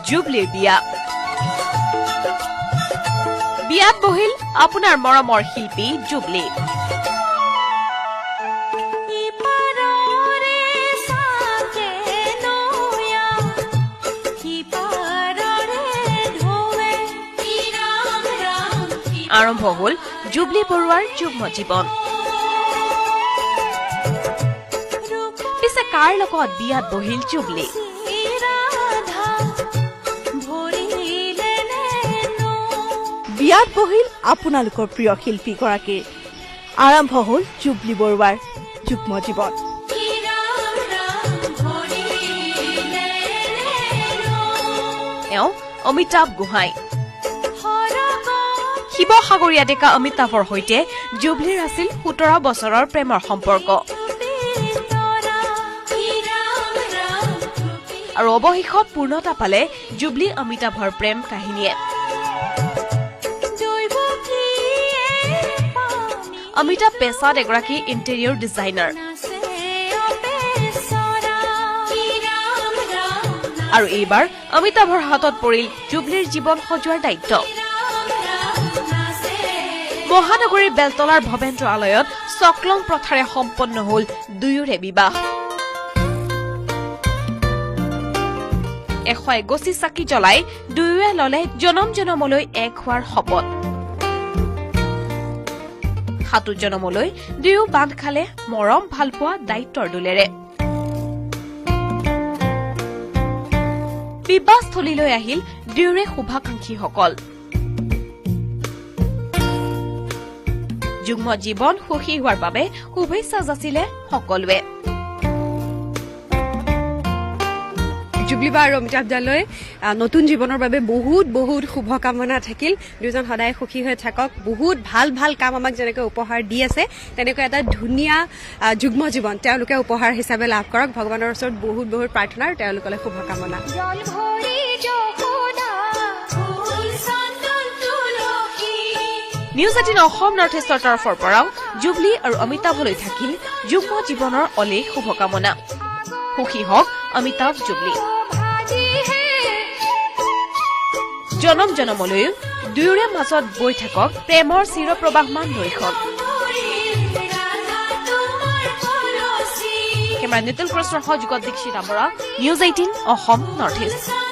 জুবলীৰ বিয়া বিয়াত বহিল আপোনাৰ মৰমৰ শিল্পী জুবলী আৰম্ভ হল জুবলী বৰুৱাৰ যুগ্ম জীৱন পিছে কাৰ লগত বিয়াত বহিল জুবলী বিয়াত বহিল আপোনালোকৰ প্ৰিয় শিল্পী গৰাকী আৰম্ভ হল জুবলী বৰুৱাৰ যুগ্ম জীৱন অমিতাভ গোহাঁই শিৱসাগৰীয়া ডেকা অমিতাভৰ সৈতে জুবলীৰ আছিল 17 বছৰৰ প্ৰেমৰ সম্পৰ্ক আৰু অৱশেষত পূৰ্ণতা পালে জুবলী অমিতাভৰ প্ৰেম কাহিনীয়ে অমিতাভ পেছাত এগৰাকী ইণ্টেৰিয়ৰ ডিজাইনাৰ আৰু এইবাৰ অমিতাভৰ হাতত পৰিল জুবলীৰ জীৱন সজোৱাৰ দায়িত্ব মহানগৰীৰ বেলতলাৰ ভৱেন্দ্ৰ আলয়ত চকলং প্ৰথাৰে সম্পন্ন হল দুয়োৰে বিবাহ 100 চাকি জ্বলাই দুয়োৱে ললে জনম জনমলৈ এক হোৱাৰ শপত 7 জনমলৈ দুয়ো বান্ধ খালে মৰম ভালপোৱা দায়িত্বৰ দোলেৰে বিবাহস্থলীলৈ আহিল দুয়োৰে শুভাকাংক্ষীসকল যুগ্ম জীৱন সুখী হোৱাৰ বাবে শুভেচ্ছা যাচিলে সকলোৱে জুবলী বা আৰু অমিতাভ দালৈ নতুন জীৱনৰ বাবে বহুত বহুত শুভকামনা থাকিল দুজন সদায় সুখী হৈ থাকক বহুত ভাল ভাল কাম আমাক যেনেকৈ উপহাৰ দি আছে তেনেকৈ এটা ধুনীয়া যুগ্ম জীৱন তেওঁলোকে উপহাৰ হিচাপে লাভ কৰক ভগৱানৰ ওচৰত বহুত বহুত প্ৰাৰ্থনা আৰু তেওঁলোকলৈ শুভকামনা নিউজ 18 অসম নৰ্থ ইষ্টৰ তৰফৰ পৰাও জুবলী আৰু অমিতাভলৈ থাকিল যুগ্ম জীৱনৰ অলেখ শুভকামনা সুখী হওক অমিতাভ জুবলী জনম জনমলৈও দুয়োৰে মাজত বৈ থাকক প্ৰেমৰ চিৰপ্ৰবাহমান নৈখন কেমেৰা নিতুল কৃষ্ণৰ সহযোগত Dikshita Bora news 18 Assam north east